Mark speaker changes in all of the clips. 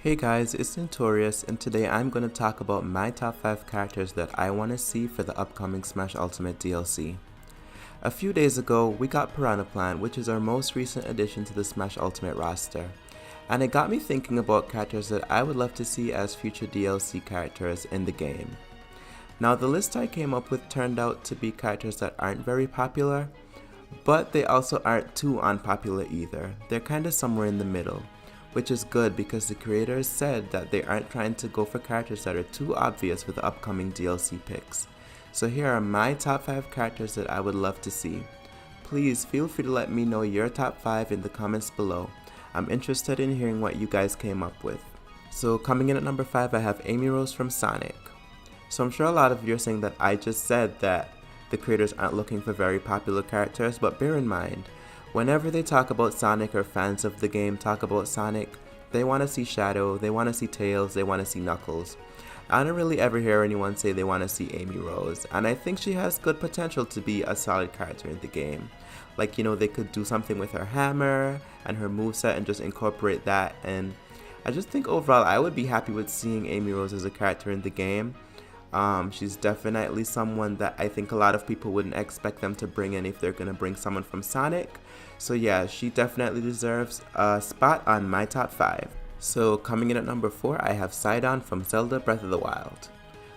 Speaker 1: Hey guys, it's Notorious, and today I'm going to talk about my top 5 characters that I want to see for the upcoming Smash Ultimate DLC. A few days ago, we got Piranha Plant, which is our most recent addition to the Smash Ultimate roster, and it got me thinking about characters that I would love to see as future DLC characters in the game. Now, the list I came up with turned out to be characters that aren't very popular, but they also aren't too unpopular either. They're kinda somewhere in the middle, which is good because the creators said that they aren't trying to go for characters that are too obvious for the upcoming DLC picks. So here are my top 5 characters that I would love to see. Please feel free to let me know your top 5 in the comments below. I'm interested in hearing what you guys came up with. So coming in at number 5, I have Amy Rose from Sonic. So I'm sure a lot of you are saying that I just said that the creators aren't looking for very popular characters, but bear in mind, whenever they talk about Sonic or fans of the game talk about Sonic, they want to see Shadow, they want to see Tails, they want to see Knuckles. I don't really ever hear anyone say they want to see Amy Rose, and I think she has good potential to be a solid character in the game. Like, they could do something with her hammer and her moveset and just incorporate that, and I just think overall I would be happy with seeing Amy Rose as a character in the game. She's definitely someone that I think a lot of people wouldn't expect them to bring in if they're going to bring someone from Sonic. So yeah, she definitely deserves a spot on my top 5. So coming in at number 4, I have Sidon from Zelda Breath of the Wild.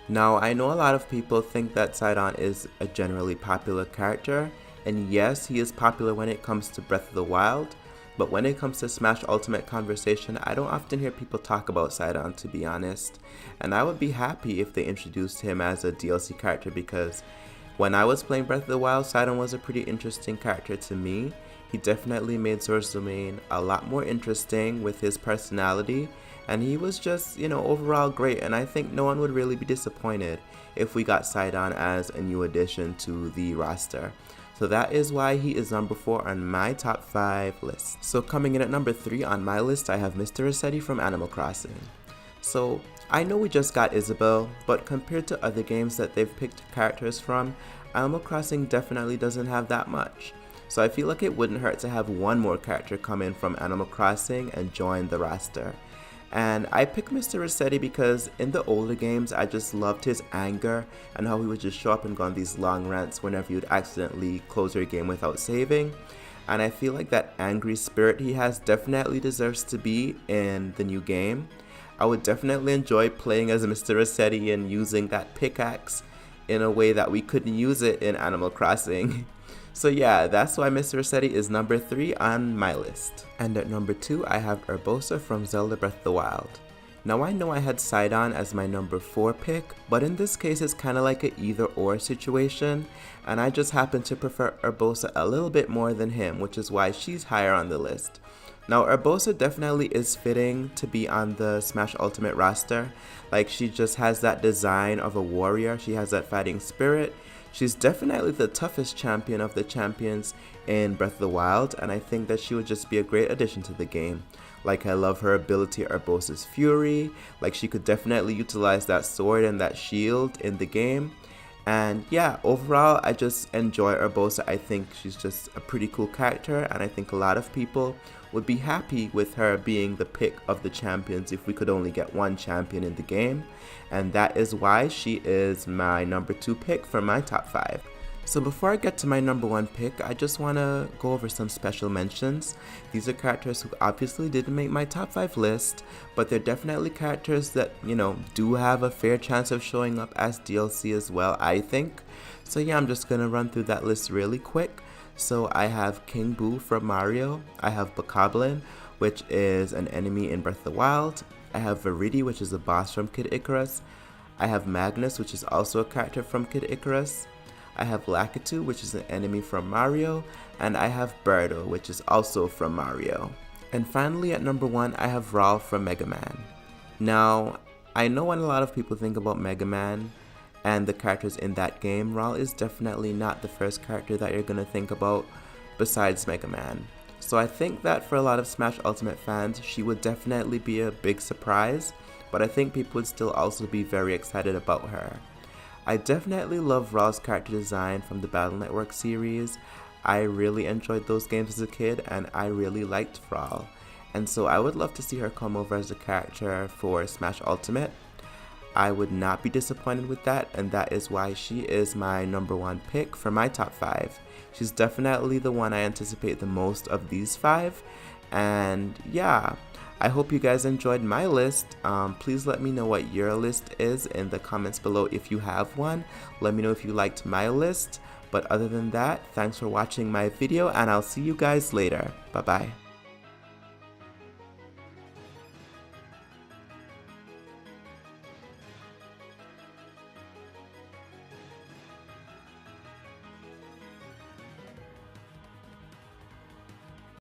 Speaker 1: Now, I know a lot of people think that Sidon is a generally popular character, and yes, he is popular when it comes to Breath of the Wild, but when it comes to Smash Ultimate conversation, I don't often hear people talk about Sidon, to be honest. And I would be happy if they introduced him as a DLC character because when I was playing Breath of the Wild, Sidon was a pretty interesting character to me. He definitely made Zora's Domain a lot more interesting with his personality, and he was just, overall great, and I think no one would really be disappointed if we got Sidon as a new addition to the roster. So that is why he is number 4 on my top 5 list. So coming in at number 3 on my list, I have Mr. Resetti from Animal Crossing. So I know we just got Isabelle, but compared to other games that they've picked characters from, Animal Crossing definitely doesn't have that much. So I feel like it wouldn't hurt to have one more character come in from Animal Crossing and join the roster. And I picked Mr. Resetti because in the older games, I just loved his anger and how he would just show up and go on these long rants whenever you'd accidentally close your game without saving. And I feel like that angry spirit he has definitely deserves to be in the new game. I would definitely enjoy playing as Mr. Resetti and using that pickaxe in a way that we couldn't use it in Animal Crossing. So yeah, that's why Mr. Resetti is number 3 on my list. And at number 2, I have Urbosa from Zelda Breath of the Wild. Now I know I had Sidon as my number 4 pick, but in this case it's kinda like an either or situation, and I just happen to prefer Urbosa a little bit more than him, which is why she's higher on the list. Now Urbosa definitely is fitting to be on the Smash Ultimate roster. Like, she just has that design of a warrior, she has that fighting spirit. She's definitely the toughest champion of the champions in Breath of the Wild, and I think that she would just be a great addition to the game. Like, I love her ability, Urbosa's Fury. Like, she could definitely utilize that sword and that shield in the game. And yeah, overall, I just enjoy Urbosa. I think she's just a pretty cool character, and I think a lot of people would be happy with her being the pick of the champions if we could only get one champion in the game. And that is why she is my number 2 pick for my top 5. So before I get to my number 1 pick, I just want to go over some special mentions. These are characters who obviously didn't make my top 5 list, but they're definitely characters that, do have a fair chance of showing up as DLC as well, I think. So yeah, I'm just going to run through that list really quick. So I have King Boo from Mario, I have Bokoblin, which is an enemy in Breath of the Wild, I have Viridi, which is a boss from Kid Icarus, I have Magnus, which is also a character from Kid Icarus, I have Lakitu, which is an enemy from Mario, and I have Birdo, which is also from Mario. And finally at number 1, I have Raul from Mega Man. Now, I know when a lot of people think about Mega Man and the characters in that game, Raul is definitely not the first character that you're gonna think about besides Mega Man. So I think that for a lot of Smash Ultimate fans, she would definitely be a big surprise, but I think people would still also be very excited about her. I definitely love Raul's character design from the Battle Network series. I really enjoyed those games as a kid, and I really liked Raul. and so I would love to see her come over as a character for Smash Ultimate. I would not be disappointed with that, and that is why she is my #1 pick for my top 5. She's definitely the one I anticipate the most of these 5, and yeah, I hope you guys enjoyed my list. Please let me know what your list is in the comments below if you have one. Let me know if you liked my list, but other than that, thanks for watching my video, and I'll see you guys later. Bye bye.